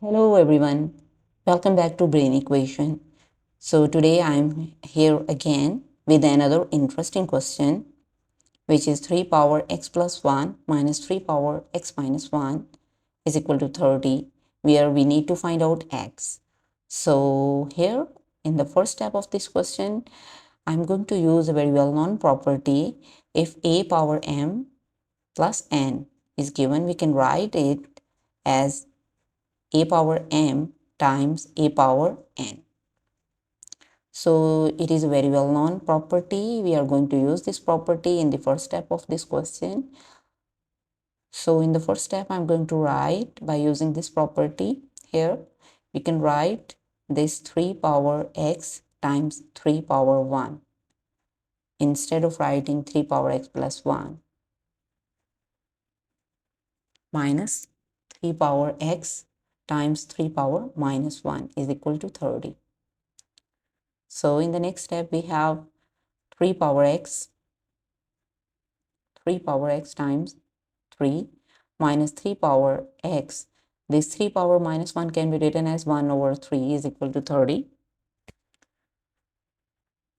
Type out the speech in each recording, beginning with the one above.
Hello everyone, welcome back to Brain Equation. So today I'm here again with another interesting question, which is 3 power x plus 1 minus 3 power x minus 1 is equal to 30, where we need to find out x. So here in the first step of this question, I'm going to use a very well-known property. If a power m plus n is given, we can write it as a power m times a power n. So it is a very well known property. We are going to use this property in the first step of this question. So in the first step, I'm going to write by using this property here. We can write this 3 power x times 3 power 1 instead of writing 3 power x plus 1 minus 3 power x times 3 power minus 1 is equal to 30. So in the next step, we have 3 power x times 3 minus 3 power x. This 3 power minus 1 can be written as 1 over 3 is equal to 30.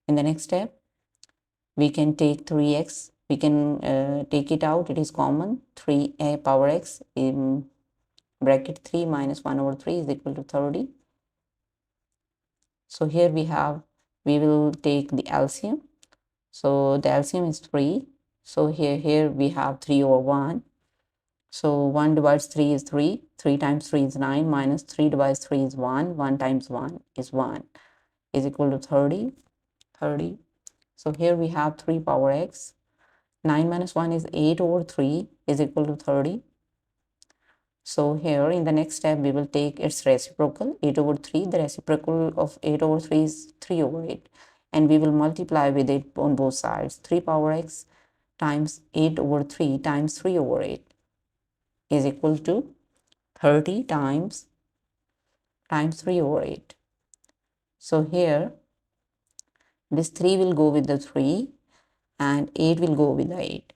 In the next step, we can take 3x. We can take it out. It is common. 3 power x in bracket 3 minus 1 over 3 is equal to 30. So here we will take the LCM. So the LCM is 3. So here we have 3 over 1. So 1 divides 3 is 3. 3 times 3 is 9. Minus 3 divides 3 is 1. 1 times 1 is 1 is equal to 30. 30. So here we have 3 power x. 9 minus 1 is 8 over 3 is equal to 30. So here in the next step, we will take its reciprocal, 8 over 3. The reciprocal of 8 over 3 is 3 over 8. And we will multiply with it on both sides. 3 power x times 8 over 3 times 3 over 8 is equal to 30 times 3 over 8. So here this 3 will go with the 3 and 8 will go with the 8.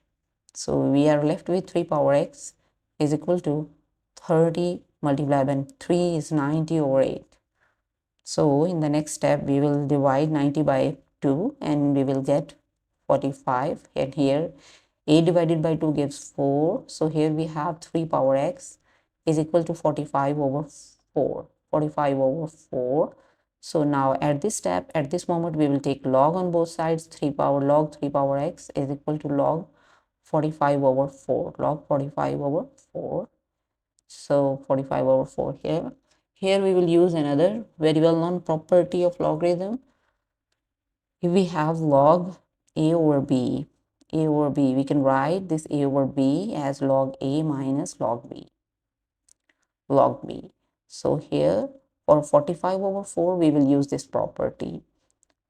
So we are left with 3 power x is equal to 30 multiplied by 3 is 90 over 8. So in the next step, we will divide 90 by 2 and we will get 45. And here 8 divided by 2 gives 4. So here we have 3 power x is equal to 45 over 4. 45 over 4. So now at this step, at this moment, we will take log on both sides. 3 power log 3 power x is equal to log 45 over 4. Log 45 over 4. So 45 over 4 here. Here we will use another very well-known property of logarithm. If we have log a over b, we can write this a over b as log a minus log b. Log b. So here for 45 over 4, we will use this property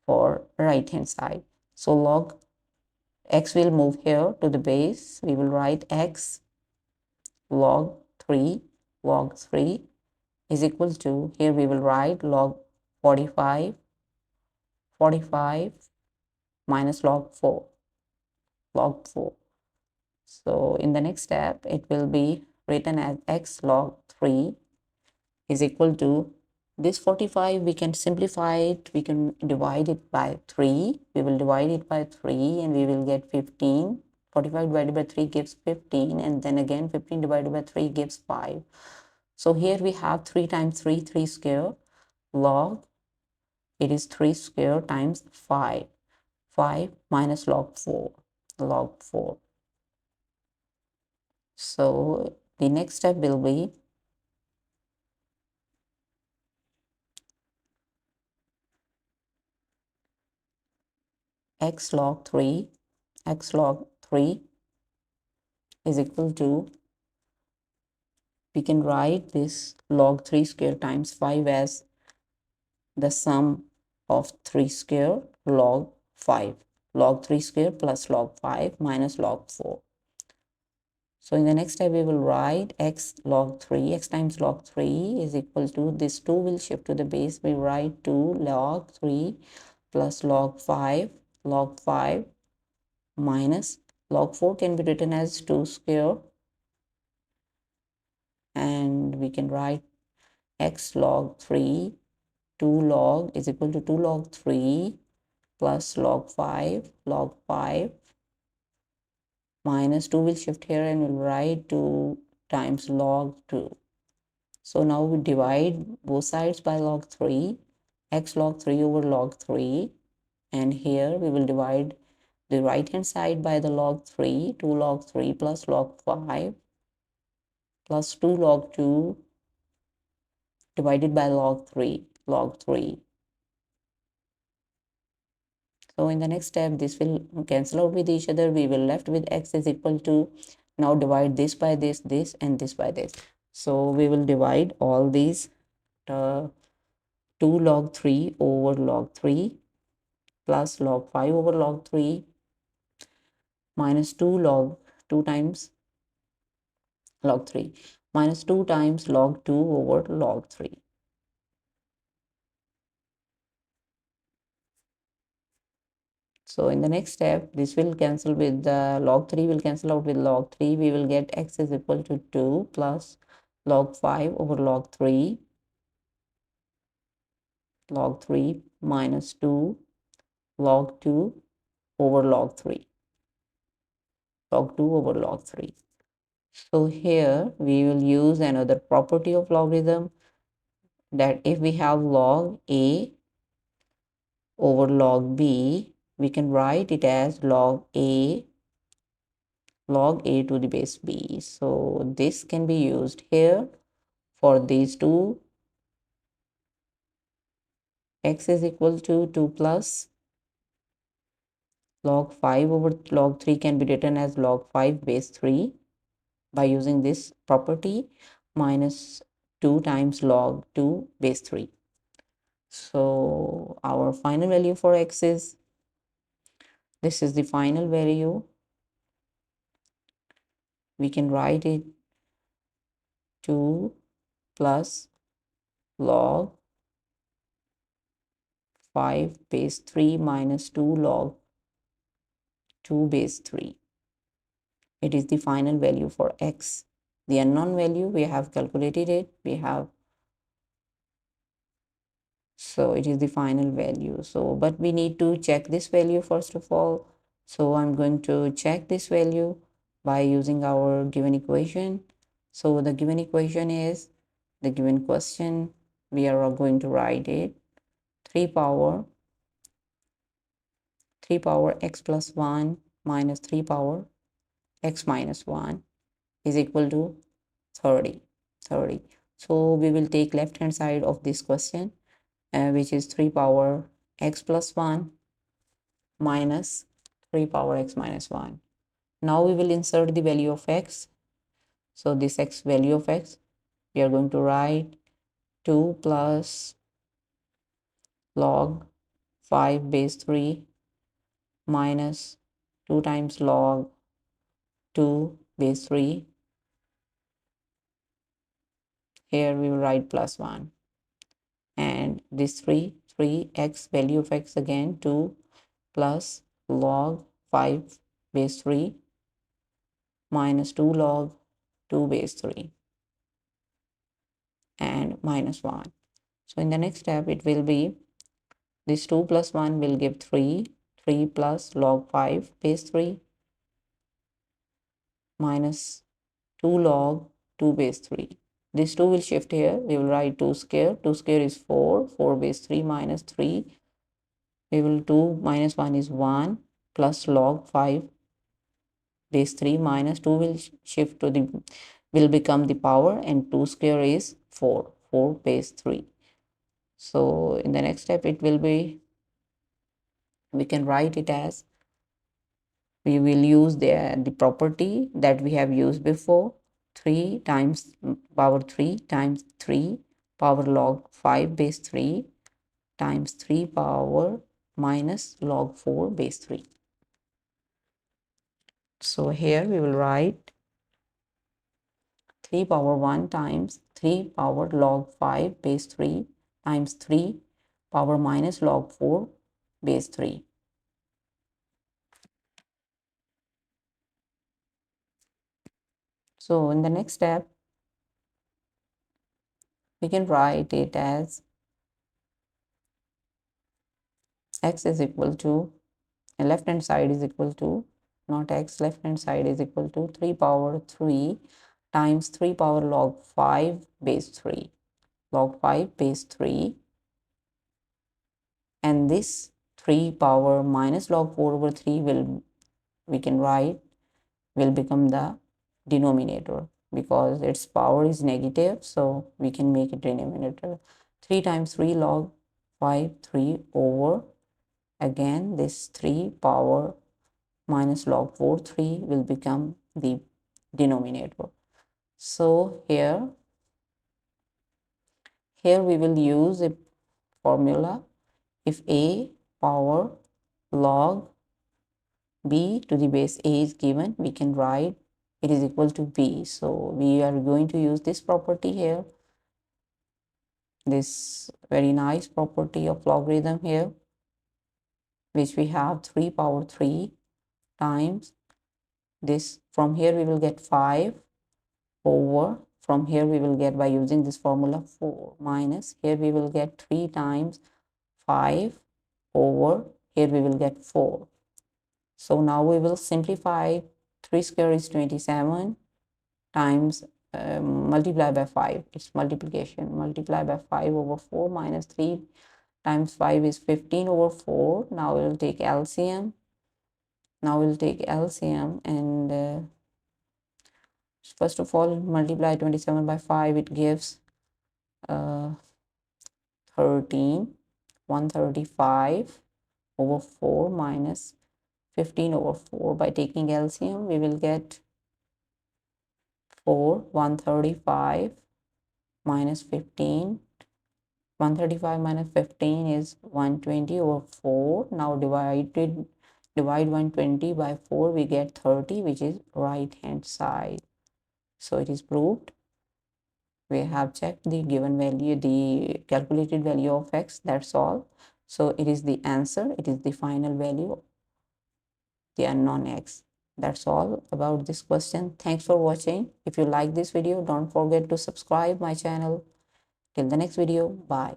for right hand side. So log x will move here to the base. We will write x log 3 is equal to, here we will write log 45 minus log 4. So in the next step, it will be written as x log 3 is equal to this 45. We can simplify it. We can divide it by 3. We will divide it by 3 and we will get 15. 45 divided by 3 gives 15, and then again 15 divided by 3 gives 5. So here we have 3 times 3, 3 square, log, it is 3 square times 5. 5 minus log 4, log 4. So the next step will be x log 3 is equal to, we can write this log 3 square times 5 as the sum of 3 square log 5. Log 3 square plus log 5 minus log 4. So in the next step, we will write x log 3, x times log 3 is equal to, this 2 will shift to the base. We write 2 log 3 plus log 5 minus log 4 can be written as 2 square. And we can write x log 3, 2 log is equal to 2 log 3 plus log 5, log 5 minus 2 will shift here and we'll write 2 times log 2. So now we divide both sides by log 3, x log 3 over log 3, and here we will divide the right hand side by the log 3, 2 log 3 plus log 5 plus 2 log 2 divided by log 3, log 3. So in the next step, this will cancel out with each other. We will left with x is equal to, now divide this by this, this, and this by this. So we will divide all these 2 log 3 over log 3 plus log 5 over log 3 minus 2 log 2 times log 3 minus 2 times log 2 over log 3. So in the next step, this will cancel with the log 3 will cancel out with log 3. We will get x is equal to 2 plus log 5 over log 3 minus 2 log 2 over log 3 log 2 over log 3. So here we will use another property of logarithm, that if we have log a over log b, we can write it as log a to the base b. So this can be used here for these two. X is equal to 2 plus log 5 over log 3 can be written as log 5 base 3 by using this property, minus 2 times log 2 base 3. So our final value for x is, this is the final value. We can write it 2 plus log 5 base 3 minus 2 log 2 base 3. It is the final value for x. The unknown value, we have calculated it. So it is the final value. So, but we need to check this value first of all. So I'm going to check this value by using our given equation. So the given equation is the given question. We are going to write it 3 power x plus 1 minus 3 power x minus 1 is equal to 30. So we will take left hand side of this question, which is 3 power x plus 1 minus 3 power x minus 1. Now we will insert the value of x. So this x value of x, we are going to write 2 plus log 5 base 3 minus 2 times log 2 base 3. Here we will write plus 1. And this 3x value of x again, 2 plus log 5 base 3 minus 2 log 2 base 3 and minus 1. So in the next step, it will be this 2 plus 1 will give 3 plus log 5 base 3 minus 2 log 2 base 3. This 2 will shift here. We will write 2 square. 2 square is 4 base 3 minus 3. We will 2 minus 1 is 1 plus log 5 base 3 minus 2 will shift to the, will become the power, and 2 square is 4 base 3. So in the next step, it will be, we can write it as, we will use the property that we have used before, 3 times power 3 times 3 power log 5 base 3 times 3 power minus log 4 base 3. So here we will write 3 power 1 times 3 power log 5 base 3 times 3 power minus log 4 base 3. So in the next step, We can write it as x is equal to, left hand side is equal to, not x, left hand side is equal to 3 power 3 times 3 power log 5 base 3, log 5 base 3, and this 3 power minus log 4 over 3 will, we can write, will become the denominator because its power is negative, so we can make it denominator. 3 times 3 log 5 3 over, again this 3 power minus log 4 3 will become the denominator. So here we will use a formula. If a power log b to the base a is given, we can write it is equal to b. So we are going to use this property here, this very nice property of logarithm here, which we have 3 power 3 times this. From here we will get 5 over, from here we will get, by using this formula, 4 minus, here we will get 3 times 5 over, here we will get 4. So now we will simplify. 3 square is 27 times multiply by 5, it's multiplication, multiply by 5 over 4 minus 3 times 5 is 15 over 4. Now we will take LCM. And first of all, multiply 27 by 5, it gives 13, 135 over 4 minus 15 over 4. By taking LCM, we will get 4, 135 minus 15. 135 minus 15 is 120 over 4. Now divide 120 by 4, we get 30, which is right hand side. So it is proved. We have checked the given value, the calculated value of x, that's all. So it is the answer, it is the final value, the unknown x. That's all about this question. Thanks for watching. If you like this video, don't forget to subscribe my channel. Till the next video, bye.